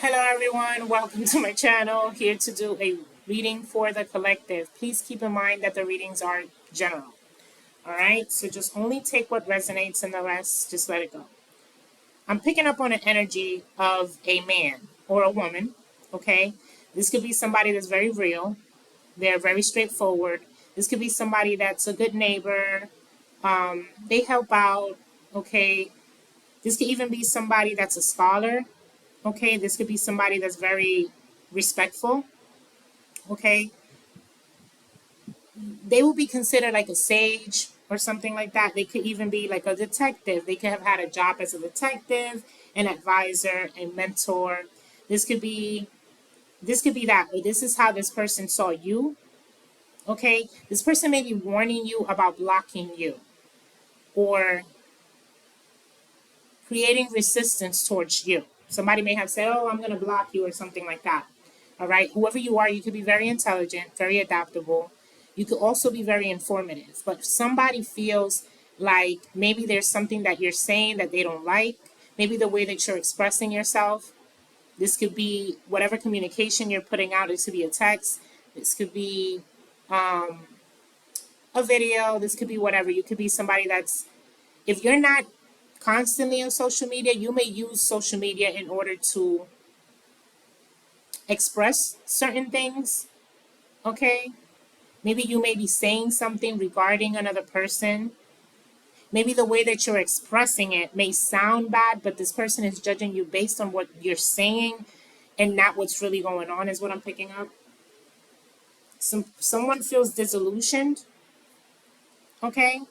Hello everyone, welcome to my channel. Here to do a reading for the collective. Please keep in mind that the readings are general. Alright, so just only take what resonates and the rest, just let it go. I'm picking up on an energy of a man or a woman, okay? This could be somebody that's very real. They're very straightforward. This could be somebody that's a good neighbor. They help out, okay? This could even be somebody that's a scholar. Okay, this could be somebody that's very respectful. Okay, they will be considered like a sage or something like that. They could even be like a detective. They could have had a job as a detective, an advisor, a mentor. This could be that, or this is how this person saw you. Okay, this person may be warning you about blocking you or creating resistance towards you. Somebody may have said, "Oh, I'm going to block you," or something like that. All right. Whoever you are, you could be very intelligent, very adaptable. You could also be very informative. But if somebody feels like maybe there's something that you're saying that they don't like, maybe the way that you're expressing yourself, this could be whatever communication you're putting out. This could be a text. This could be a video. This could be whatever. You could be somebody that's, if you're not constantly on social media, you may use social media in order to express certain things. Okay, maybe you may be saying something regarding another person. Maybe the way that you're expressing it may sound bad, but this person is judging you based on what you're saying and not what's really going on, is what I'm picking up. Someone feels disillusioned. Okay,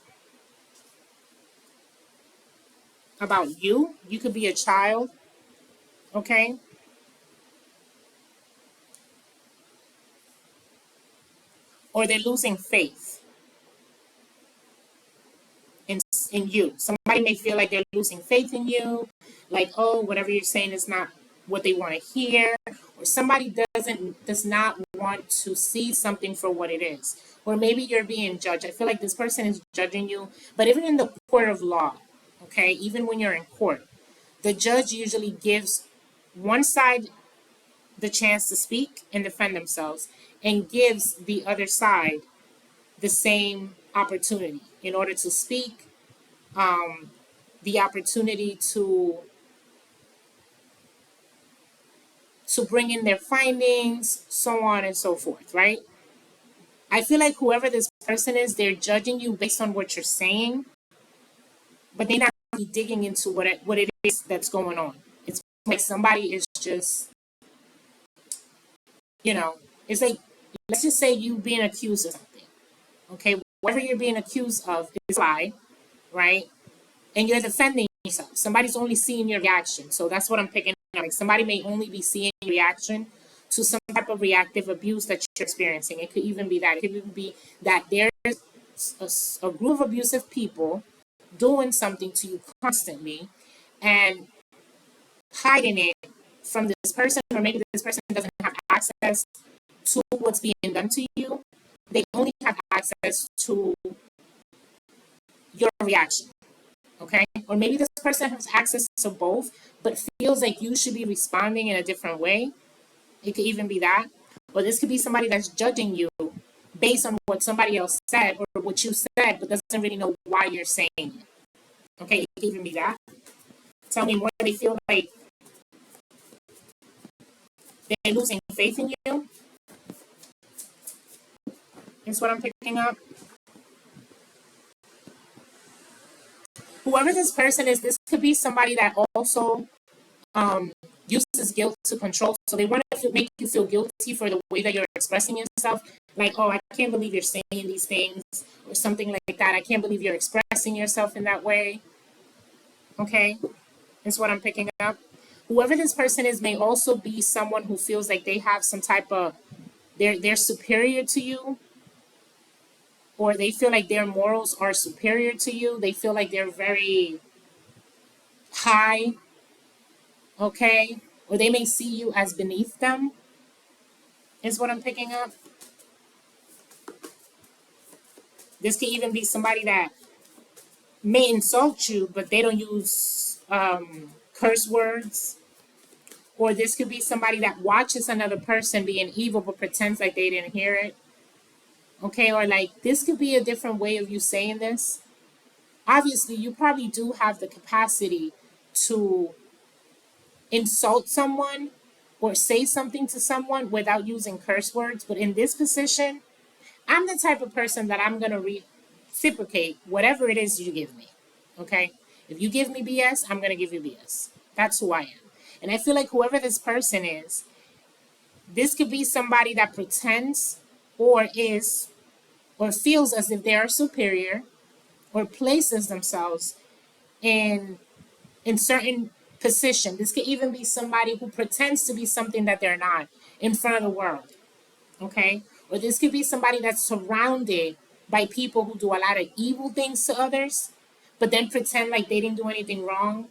about you. You could be a child. Okay, or they're losing faith in in you. Somebody may feel like they're losing faith in you, like, oh, whatever you're saying is not what they want to hear, or somebody does not want to see something for what it is. Or maybe you're being judged. I feel like this person is judging you, but even in the court of law, okay, even when you're in court, the judge usually gives one side the chance to speak and defend themselves and gives the other side the same opportunity in order to speak, the opportunity to bring in their findings, so on and so forth, right? I feel like whoever this person is, they're judging you based on what you're saying, but they're not really digging into what it is that's going on. It's like somebody is just, you know, it's like, let's just say you being accused of something, okay? Whatever you're being accused of is a lie, right? And you're defending yourself. Somebody's only seeing your reaction. So that's what I'm picking up. Like somebody may only be seeing your reaction to some type of reactive abuse that you're experiencing. It could even be that. It could even be that there's a group of abusive people doing something to you constantly and hiding it from this person, or maybe this person doesn't have access to what's being done to you. They only have access to your reaction. Okay, or maybe this person has access to both but feels like you should be responding in a different way. It could even be that. Or this could be somebody that's judging you based on what somebody else said or what you said but doesn't really know why you're saying it. Okay, it could even be that. Tell me more. They feel like they're losing faith in you is what I'm picking up. Whoever this person is, this could be somebody that also uses guilt to control. So they want to make you feel guilty for the way that you're expressing yourself. Like, oh, I can't believe you're saying these things, or something like that. I can't believe you're expressing yourself in that way. Okay, is what I'm picking up. Whoever this person is may also be someone who feels like they have some type of, they're superior to you, or they feel like their morals are superior to you. They feel like they're very high, okay? Or they may see you as beneath them, is what I'm picking up. This could even be somebody that may insult you, but they don't use curse words, Or this could be somebody that watches another person being evil but pretends like they didn't hear it. Okay, or like this could be a different way of you saying this. Obviously, you probably do have the capacity to insult someone or say something to someone without using curse words, but in this position, I'm the type of person that I'm going to reciprocate whatever it is you give me. Okay? If you give me BS, I'm going to give you BS. That's who I am. And I feel like whoever this person is, this could be somebody that pretends or is or feels as if they are superior or places themselves in certain position. This could even be somebody who pretends to be something that they're not in front of the world. Okay? Or this could be somebody that's surrounded by people who do a lot of evil things to others, but then pretend like they didn't do anything wrong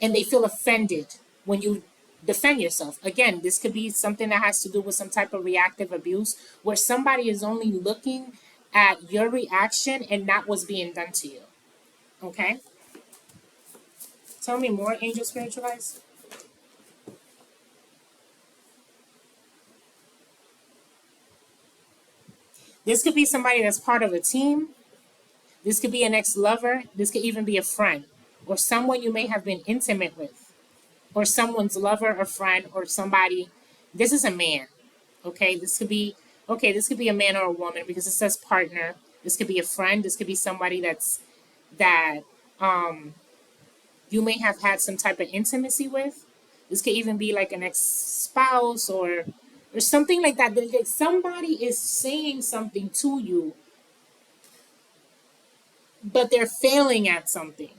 and they feel offended when you defend yourself. Again, this could be something that has to do with some type of reactive abuse where somebody is only looking at your reaction and not what's being done to you. Okay? Tell me more, Angel Spiritualized. This could be somebody that's part of a team. This could be an ex-lover. This could even be a friend or someone you may have been intimate with or someone's lover or friend or somebody. This is a man. Okay, this could be a man or a woman because it says partner. This could be a friend. This could be somebody that you may have had some type of intimacy with. This could even be like an ex-spouse or something like that. That somebody is saying something to you, but they're failing at something.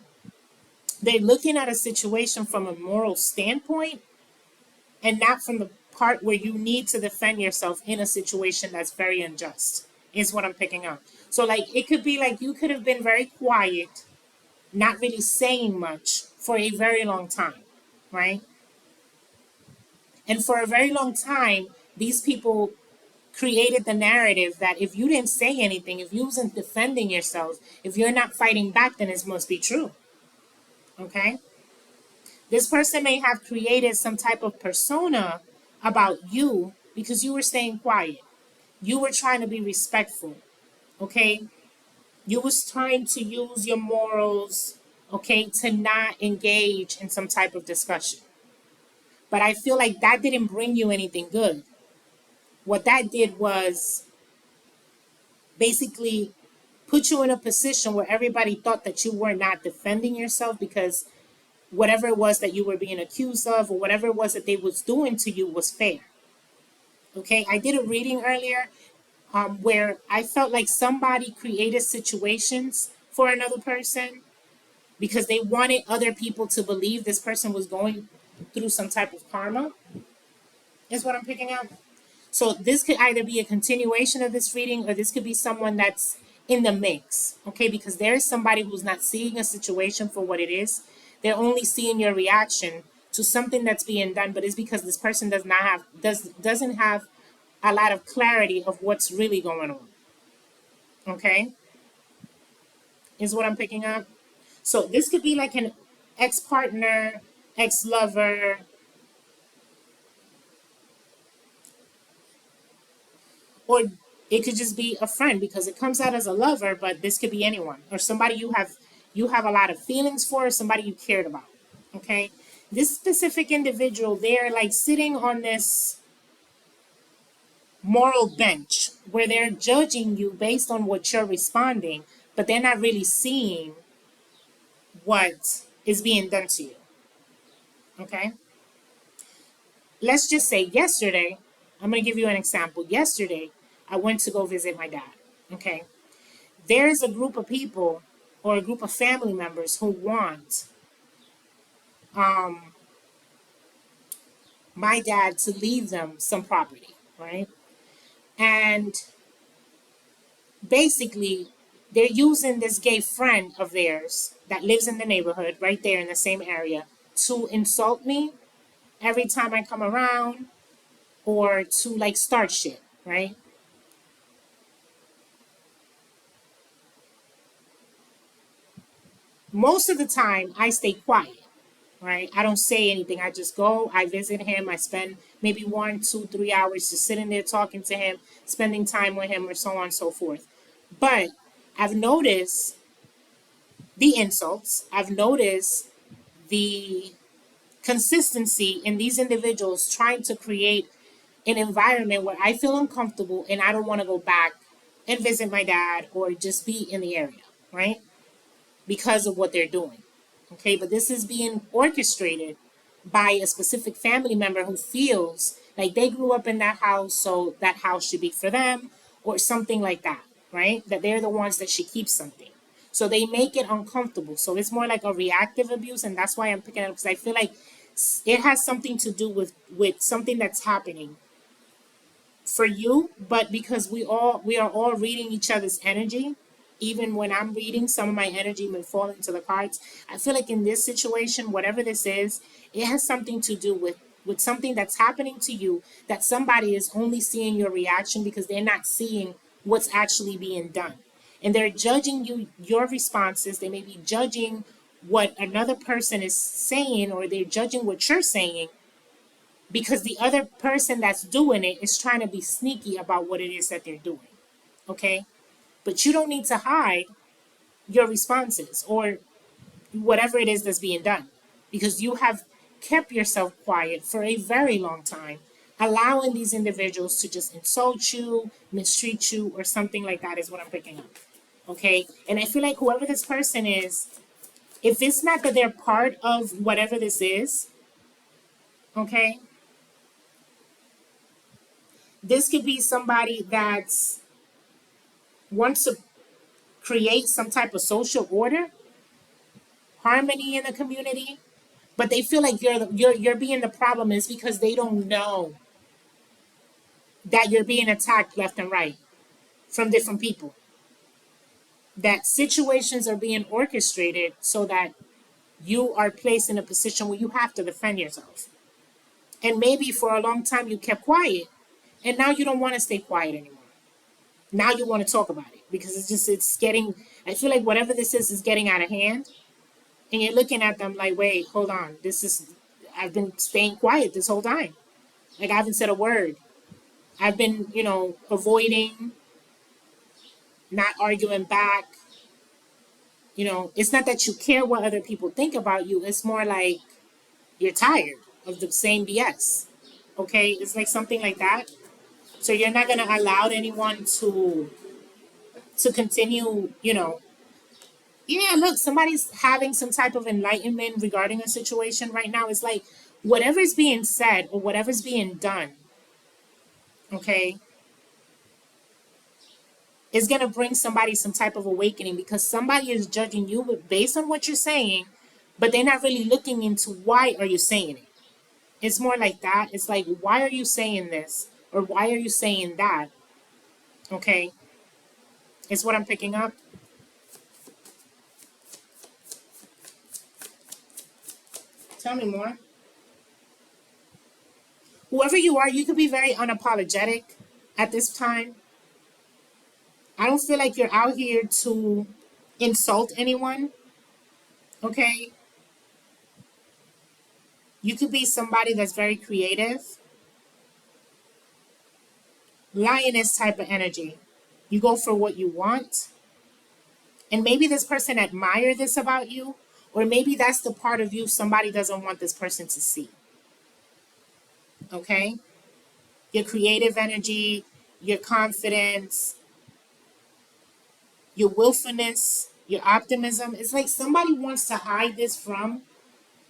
They're looking at a situation from a moral standpoint and not from the part where you need to defend yourself in a situation that's very unjust, is what I'm picking up. So, like, it could be like you could have been very quiet, not really saying much for a very long time, right? And for a very long time, these people created the narrative that if you didn't say anything, if you wasn't defending yourself, if you're not fighting back, then it must be true. Okay? This person may have created some type of persona about you because you were staying quiet. You were trying to be respectful. Okay? You was trying to use your morals, okay, to not engage in some type of discussion. But I feel like that didn't bring you anything good. What that did was basically put you in a position where everybody thought that you were not defending yourself because whatever it was that you were being accused of or whatever it was that they was doing to you was fair. Okay, I did a reading earlier where I felt like somebody created situations for another person because they wanted other people to believe this person was going through some type of karma, is what I'm picking up. So this could either be a continuation of this reading or this could be someone that's in the mix, okay? Because there is somebody who's not seeing a situation for what it is. They're only seeing your reaction to something that's being done, but it's because this person doesn't have a lot of clarity of what's really going on. Okay? Is what I'm picking up. So this could be like an ex-partner, ex-lover, or it could just be a friend because it comes out as a lover, but this could be anyone or somebody you have a lot of feelings for, or somebody you cared about. Okay? This specific individual, they're like sitting on this moral bench where they're judging you based on what you're responding, but they're not really seeing what is being done to you. Okay? Let's just say yesterday, I'm going to give you an example. Yesterday, I went to go visit my dad. Okay? There's a group of people or a group of family members who want my dad to leave them some property, right? And basically, they're using this gay friend of theirs that lives in the neighborhood right there in the same area to insult me every time I come around or to like start shit, right? Most of the time, I stay quiet, right? I don't say anything. I just go, I visit him, I spend maybe 1, 2, 3 hours just sitting there talking to him, spending time with him, or so on and so forth. But I've noticed the insults, I've noticed the consistency in these individuals trying to create an environment where I feel uncomfortable and I don't want to go back and visit my dad or just be in the area, right? Because of what they're doing. Okay, but this is being orchestrated by a specific family member who feels like they grew up in that house, so that house should be for them, or something like that, right? That they're the ones that should keep something. So they make it uncomfortable. So it's more like a reactive abuse, and that's why I'm picking it up because I feel like it has something to do with something that's happening for you, but because we are all reading each other's energy, even when I'm reading, some of my energy may fall into the cards. I feel like in this situation, whatever this is, it has something to do with something that's happening to you, that somebody is only seeing your reaction because they're not seeing what's actually being done. And they're judging your responses. They may be judging what another person is saying, or they're judging what you're saying because the other person that's doing it is trying to be sneaky about what it is that they're doing. Okay? But you don't need to hide your responses or whatever it is that's being done because you have kept yourself quiet for a very long time, allowing these individuals to just insult you, mistreat you, or something like that is what I'm picking up. Okay? And I feel like whoever this person is, if it's not that they're part of whatever this is, okay, this could be somebody that's wants to create some type of social order, harmony in the community, but they feel like you're being the problem is because they don't know that you're being attacked left and right from different people. That situations are being orchestrated so that you are placed in a position where you have to defend yourself. And maybe for a long time you kept quiet, and now you don't want to stay quiet anymore. Now you want to talk about it because it's getting. I feel like whatever this is getting out of hand, and you're looking at them like, wait, hold on, this is. I've been staying quiet this whole time. Like I haven't said a word. I've been, avoiding, not arguing back. It's not that you care what other people think about you. It's more like you're tired of the same BS. Okay, it's like something like that. So you're not gonna allow anyone to continue. Yeah, look, somebody's having some type of enlightenment regarding a situation right now. It's like whatever's being said or whatever's being done, okay, is going to bring somebody some type of awakening because somebody is judging you based on what you're saying, but they're not really looking into why are you saying it. It's more like that. It's like, why are you saying this? Or why are you saying that? Okay, it's what I'm picking up. Tell me more. Whoever you are, you could be very unapologetic at this time. I don't feel like you're out here to insult anyone. Okay? You could be somebody that's very creative. Lioness type of energy. You go for what you want. And maybe this person admire this about you, or maybe that's the part of you somebody doesn't want this person to see. Okay? Your creative energy, your confidence, your willfulness, your optimism. It's like somebody wants to hide this from,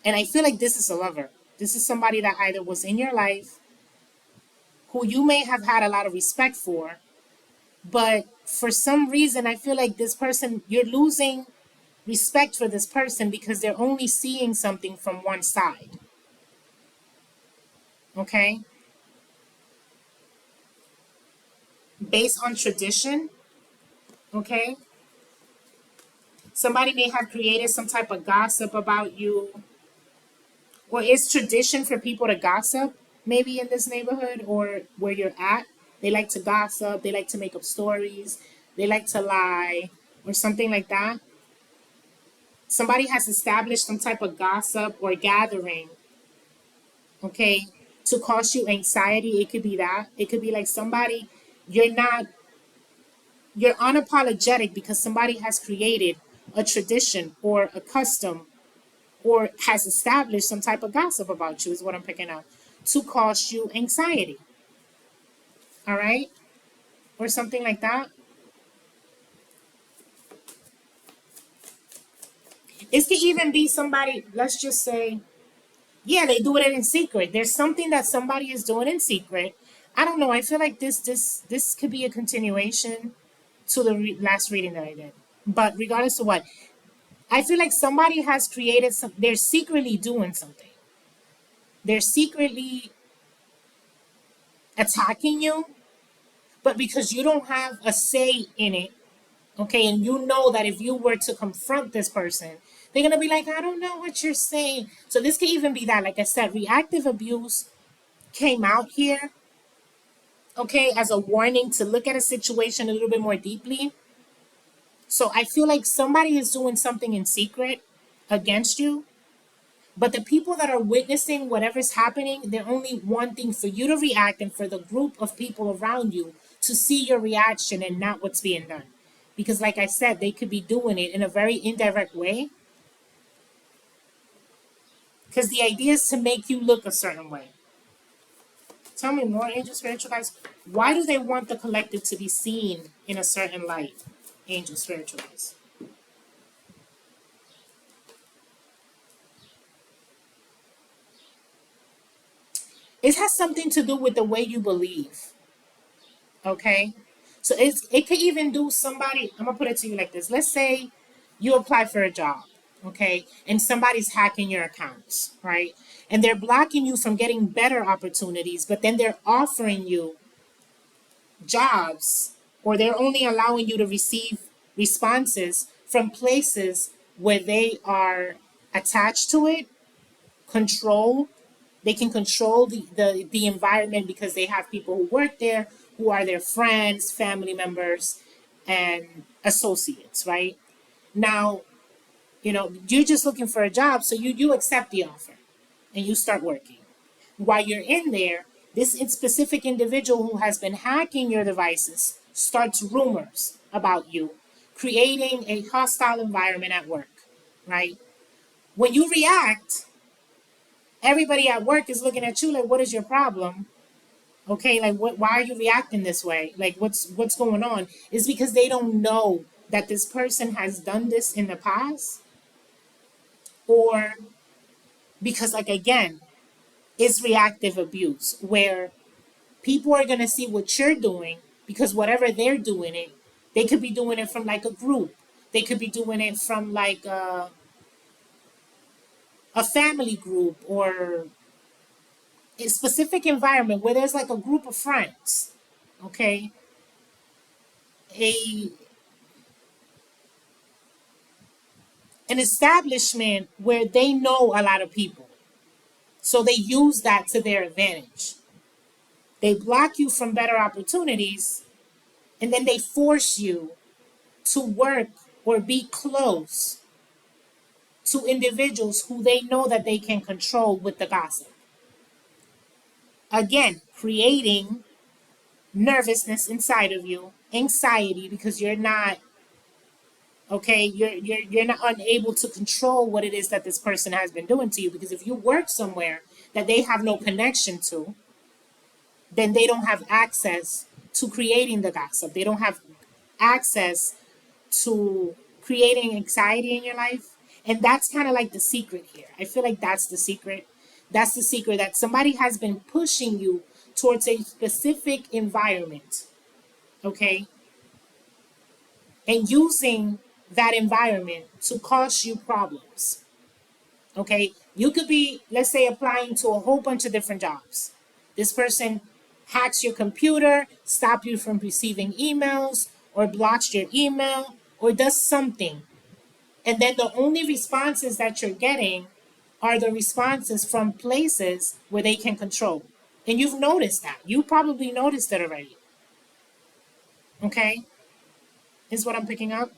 and I feel like this is a lover. This is somebody that either was in your life, who you may have had a lot of respect for, but for some reason, I feel like this person, you're losing respect for this person because they're only seeing something from one side. Okay? Based on tradition. Okay? Somebody may have created some type of gossip about you. Or it's tradition for people to gossip, maybe in this neighborhood or where you're at. They like to gossip, they like to make up stories, they like to lie, or something like that. Somebody has established some type of gossip or gathering, okay, to cause you anxiety. It could be that. It could be like somebody, you're not, you're unapologetic because somebody has created a tradition or a custom or has established some type of gossip about you, is what I'm picking up, to cause you anxiety. All right? Or something like that. It could even be somebody, let's just say, yeah, they do it in secret. There's something that somebody is doing in secret. I don't know. I feel like this could be a continuation to the last reading that I did. But regardless of what, I feel like somebody has created some. They're secretly doing something. They're secretly attacking you, but because you don't have a say in it, okay, and you know that if you were to confront this person, they're gonna be like, I don't know what you're saying. So this could even be that, like I said, reactive abuse came out here, okay, as a warning to look at a situation a little bit more deeply. So I feel like somebody is doing something in secret against you, but the people that are witnessing whatever's happening, they're only wanting for you to react and for the group of people around you to see your reaction and not what's being done. Because, like I said, they could be doing it in a very indirect way. Because the idea is to make you look a certain way. Tell me more, angel spiritual guys. Why do they want the collective to be seen in a certain light, angel spiritual guys? It has something to do with the way you believe. Okay? So it could even do somebody, I'm gonna put it to you like this. Let's say you apply for a job, okay, and somebody's hacking your accounts, right? And they're blocking you from getting better opportunities, but then they're offering you jobs, or they're only allowing you to receive responses from places where they are attached to it, control. They can control the environment because they have people who work there who are their friends, family members, and associates, right? Now, you're just looking for a job, so you accept the offer and you start working. While you're in there, this specific individual who has been hacking your devices starts rumors about you, creating a hostile environment at work, right? When you react, everybody at work is looking at you like, what is your problem? Okay, like why are you reacting this way? Like what's going on? Is because they don't know that this person has done this in the past, or because, like, again, it's reactive abuse where people are going to see what you're doing, because whatever they're doing it, they could be doing it from like a group. They could be doing it from like a family group or a specific environment where there's like a group of friends, okay? A an establishment where they know a lot of people. So they use that to their advantage. They block you from better opportunities, and then they force you to work or be close to individuals who they know that they can control with the gossip. Again, creating nervousness inside of you, anxiety, because you're not okay, you're not unable to control what it is that this person has been doing to you, because if you work somewhere that they have no connection to, then they don't have access to creating the gossip. They don't have access to creating anxiety in your life. And that's kind of like the secret here. I feel like that's the secret. That's the secret, that somebody has been pushing you towards a specific environment, okay? And using that environment to cause you problems, okay? You could be, let's say, applying to a whole bunch of different jobs. This person hacks your computer, stop you from receiving emails, or blocks your email, or does something. And then the only responses that you're getting are the responses from places where they can control. And you've noticed that. You probably noticed it already. Okay? Is what I'm picking up.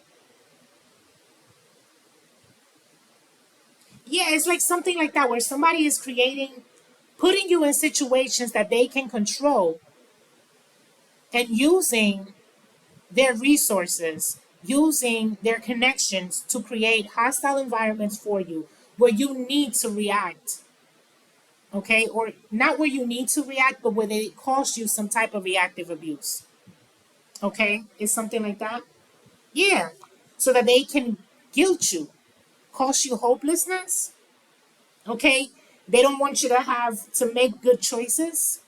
Yeah, it's like something like that where somebody is creating, putting you in situations that they can control and using their resources, using their connections to create hostile environments for you where you need to react. Okay, or not where you need to react, but where they cause you some type of reactive abuse. Okay, it's something like that. Yeah, so that they can guilt you, cause you hopelessness. Okay, they don't want you to have to make good choices.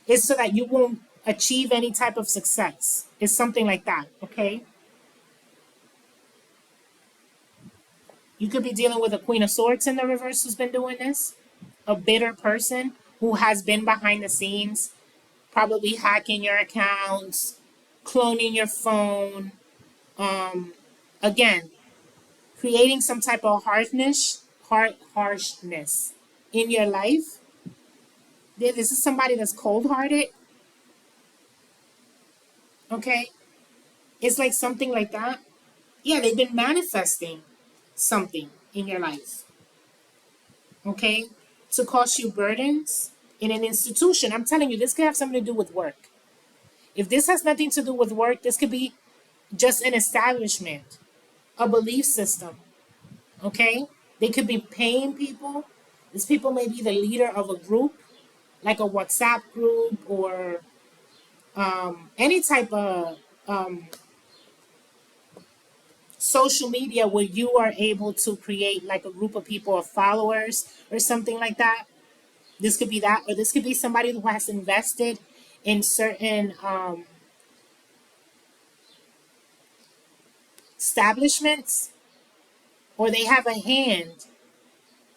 It's so that you won't achieve any type of success. It's something like that. Okay, you could be dealing with a Queen of Swords in the reverse who's been doing this, a bitter person who has been behind the scenes, probably hacking your accounts, cloning your phone. Again, creating some type of harshness in your life. This is somebody that's cold hearted. Okay, it's like something like that. Yeah, they've been manifesting something in your life. Okay, to cause you burdens in an institution. I'm telling you, this could have something to do with work. If this has nothing to do with work, this could be just an establishment, a belief system. Okay, they could be paying people. These people may be the leader of a group, like a WhatsApp group or any type of social media where you are able to create like a group of people of followers or something like that. This could be that, or this could be somebody who has invested in certain establishments, or they have a hand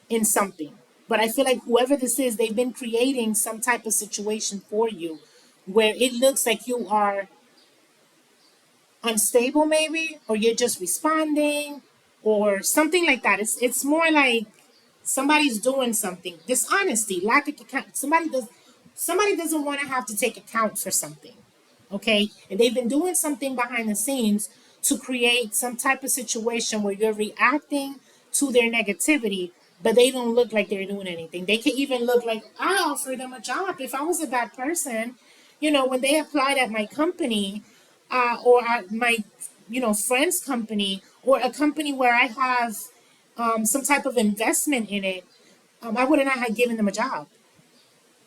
in something. But I feel like whoever this is, they've been creating some type of situation for you where it looks like you are unstable, maybe, or you're just responding, or something like that. It's more like somebody's doing something. Dishonesty, lack of account. Somebody doesn't want to have to take account for something. Okay, and they've been doing something behind the scenes to create some type of situation where you're reacting to their negativity, but they don't look like they're doing anything. They could even look like I offered them a job if I was a bad person. When they applied at my company, or at my friend's company, or a company where I have some type of investment in it, I would not have given them a job.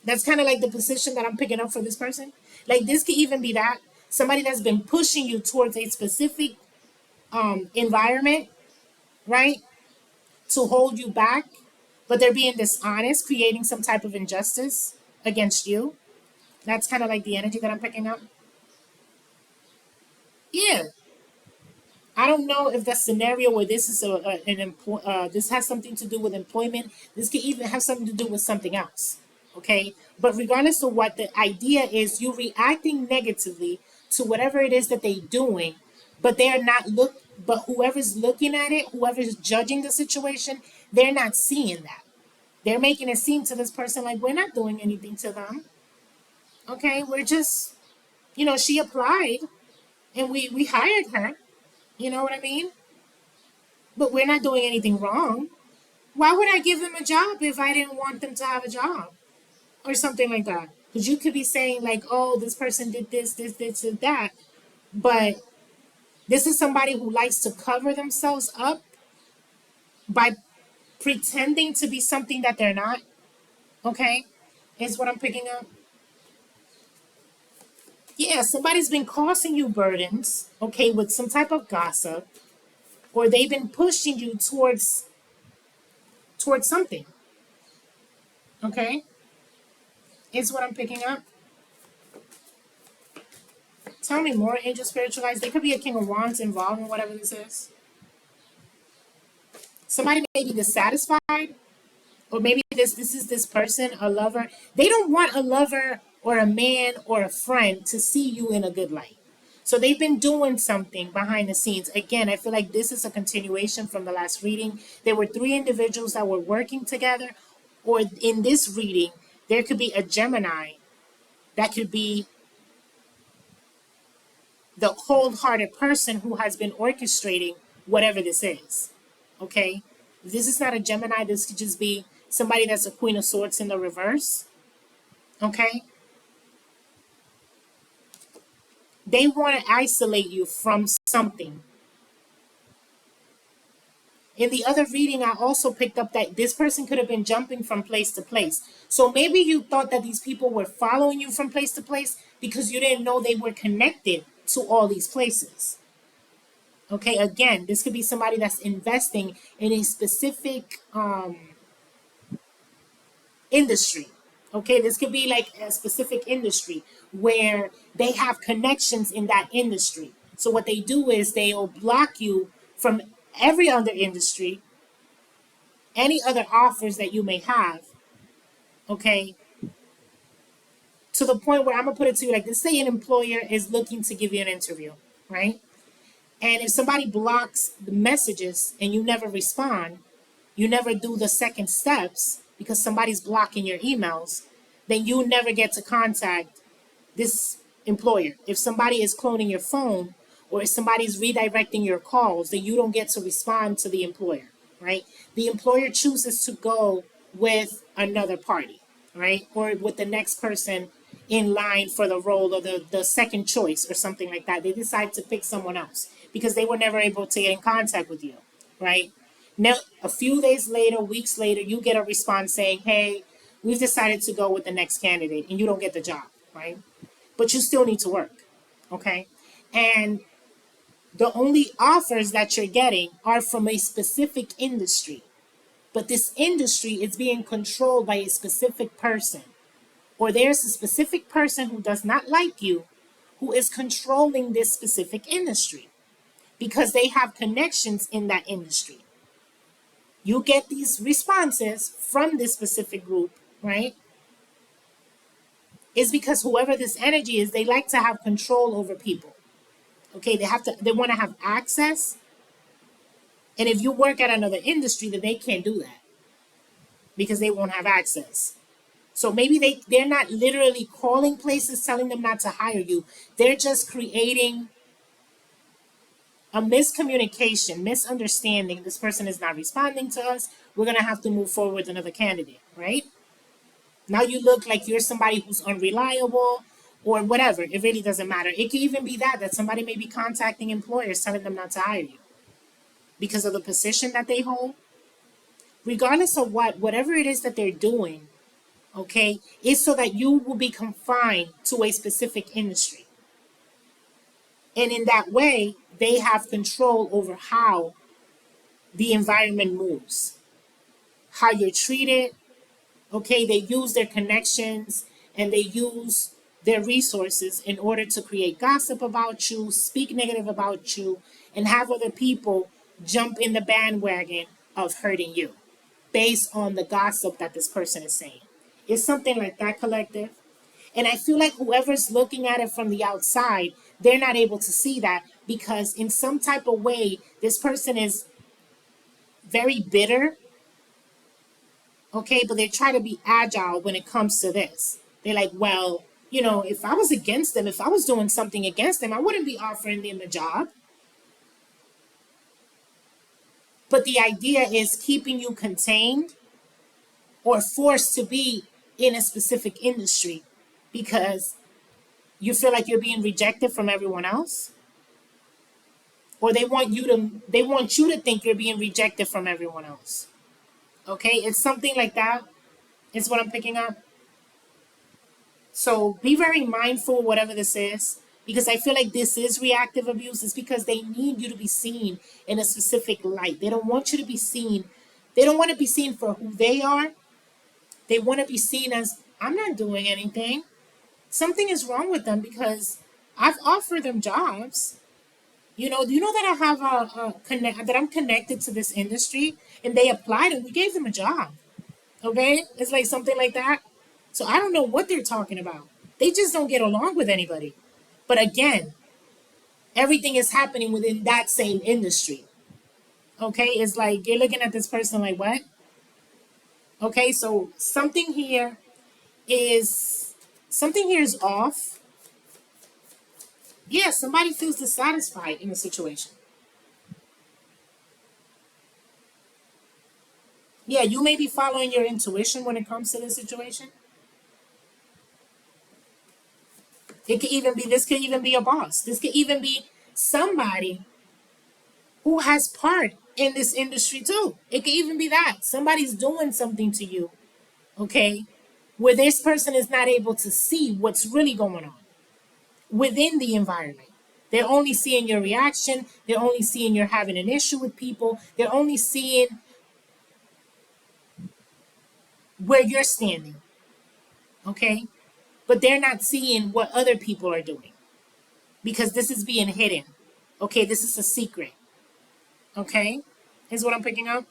That's kind of like the position that I'm picking up for this person. Like this could even be that somebody that's been pushing you towards a specific environment, right? To hold you back, but they're being dishonest, creating some type of injustice against you. That's kind of like the energy that I'm picking up. Yeah, I don't know if that scenario where this is this has something to do with employment. This could even have something to do with something else. Okay, but regardless of what the idea is, you reacting negatively to whatever it is that they're doing, but they're not look. But whoever's looking at it, whoever's judging the situation, they're not seeing that. They're making it seem to this person like we're not doing anything to them. Okay, we're just, she applied and we hired her. You know what I mean? But we're not doing anything wrong. Why would I give them a job if I didn't want them to have a job or something like that? Because you could be saying like, oh, this person did this, and that, but this is somebody who likes to cover themselves up by pretending to be something that they're not. Okay, is what I'm picking up. Yeah, somebody's been causing you burdens. Okay, with some type of gossip, or they've been pushing you towards something. Okay, is what I'm picking up. Tell me more, angel spiritualized. There could be a king of wands involved in whatever this is. Somebody may be dissatisfied, or maybe this is this person, a lover. They don't want a lover or a man or a friend to see you in a good light. So they've been doing something behind the scenes. Again, I feel like this is a continuation from the last reading. There were three individuals that were working together, or in this reading, there could be a Gemini that could be the cold hearted person who has been orchestrating whatever this is. Okay, this is not a Gemini. This could just be somebody that's a Queen of Swords in the reverse. Okay, they want to isolate you from something. In the other reading, I also picked up that this person could have been jumping from place to place. So maybe you thought that these people were following you from place to place because you didn't know they were connected to all these places. Okay, again, this could be somebody that's investing in a specific industry. Okay, this could be like a specific industry where they have connections in that industry. So what they do is they'll block you from every other industry, any other offers that you may have, okay, to the point where I'm gonna put it to you like this: say an employer is looking to give you an interview, right? And if somebody blocks the messages and you never respond, you never do the second steps because somebody's blocking your emails, then you never get to contact this employer. If somebody is cloning your phone or if somebody's redirecting your calls, then you don't get to respond to the employer, right? The employer chooses to go with another party, right? Or with the next person in line for the role or the second choice or something like that. They decide to pick someone else because they were never able to get in contact with you, right? Now, a few days later, weeks later, you get a response saying, hey, we've decided to go with the next candidate, and you don't get the job, right? But you still need to work, okay? And the only offers that you're getting are from a specific industry. But this industry is being controlled by a specific person. Or there's a specific person who does not like you who is controlling this specific industry because they have connections in that industry. You get these responses from this specific group, right? Is because whoever this energy is, they like to have control over people. Okay, they want to have access. And if you work at another industry, then they can't do that because they won't have access. So maybe they're not literally calling places telling them not to hire you. They're just creating a miscommunication, misunderstanding. This person is not responding to us. We're going to have to move forward with another candidate, right? Now you look like you're somebody who's unreliable or whatever. It really doesn't matter. It could even be that somebody may be contacting employers telling them not to hire you because of the position that they hold. Regardless of whatever it is that they're doing, okay, is so that you will be confined to a specific industry. And in that way, they have control over how the environment moves, how you're treated. Okay, they use their connections and they use their resources in order to create gossip about you, speak negative about you, and have other people jump in the bandwagon of hurting you based on the gossip that this person is saying. It's something like that, collective. And I feel like whoever's looking at it from the outside, they're not able to see that because in some type of way, this person is very bitter, okay, but they try to be agile when it comes to this. They're like, well, if I was against them, if I was doing something against them, I wouldn't be offering them a job. But the idea is keeping you contained or forced to be in a specific industry because you feel like you're being rejected from everyone else, or they want you to think you're being rejected from everyone else. Okay, it's something like that. It's what I'm picking up. So be very mindful, whatever this is, because I feel like this is reactive abuse. It's because they need you to be seen in a specific light. They don't want you to be seen. They don't want to be seen for who they are. They want to be seen as, I'm not doing anything. Something is wrong with them because I've offered them jobs. Do you know that I have that I'm connected to this industry and they applied and we gave them a job. Okay? It's like something like that. So I don't know what they're talking about. They just don't get along with anybody. But again, everything is happening within that same industry. Okay? It's like you're looking at this person like, what? Okay, so something here is off. Yeah, somebody feels dissatisfied in a situation. Yeah, you may be following your intuition when it comes to this situation. It could even be, this could even be a boss. This could even be somebody who has part in this industry too. It could even be that somebody's doing something to you, okay, where this person is not able to see what's really going on within the environment. They're only seeing your reaction. They're only seeing you're having an issue with people. They're only seeing where you're standing, okay? But they're not seeing what other people are doing because this is being hidden. Okay, this is a secret. Okay, is what I'm picking up.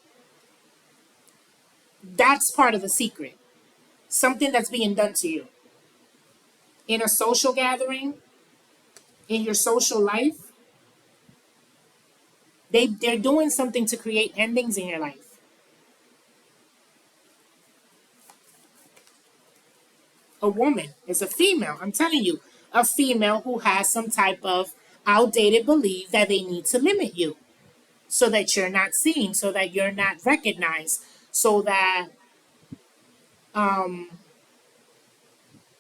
That's part of the secret. Something that's being done to you in a social gathering, in your social life. They're doing something to create endings in your life. A woman is a female. I'm telling you, a female who has some type of outdated belief that they need to limit you so that you're not seen, so that you're not recognized, so that, um,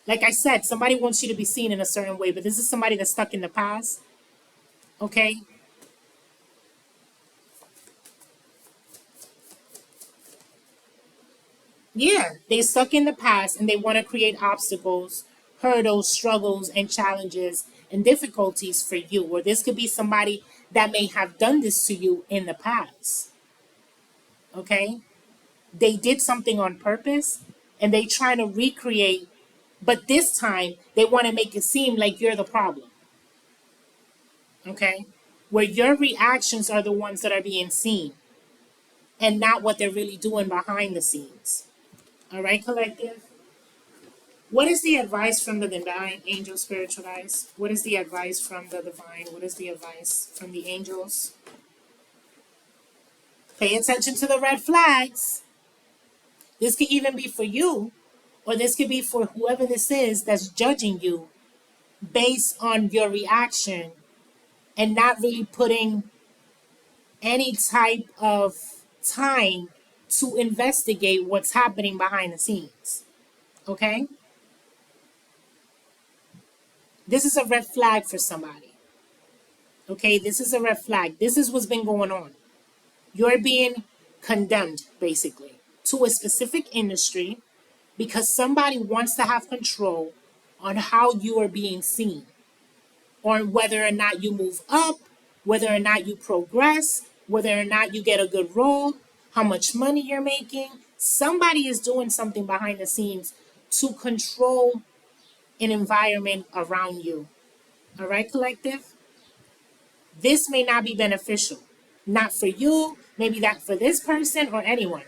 like I said, somebody wants you to be seen in a certain way, but this is somebody that's stuck in the past, okay? Yeah, they stuck in the past and they want to create obstacles, hurdles, struggles, and challenges and difficulties for you. Or this could be somebody that may have done this to you in the past, okay? They did something on purpose and they trying to recreate, but this time they want to make it seem like you're the problem, okay? Where your reactions are the ones that are being seen and not what they're really doing behind the scenes. All right, collective? What is the advice from the divine angel spiritual guys? What is the advice from the divine? What is the advice from the angels? Pay attention to the red flags. This could even be for you, or this could be for whoever this is that's judging you based on your reaction and not really putting any type of time to investigate what's happening behind the scenes. Okay? This is a red flag for somebody. Okay? This is a red flag. This is what's been going on. You're being condemned, basically, to a specific industry because somebody wants to have control on how you are being seen, on whether or not you move up, whether or not you progress, whether or not you get a good role, how much money you're making. Somebody is doing something behind the scenes to control an environment around you. All right, collective? This may not be beneficial. Not for you, maybe not for this person or anyone.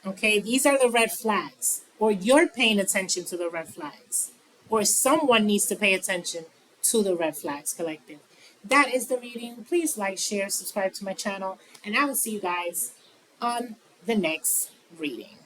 Okay, these are the red flags. Or you're paying attention to the red flags. Or someone needs to pay attention to the red flags, collective. That is the reading. Please like, share, subscribe to my channel, and I will see you guys on the next reading.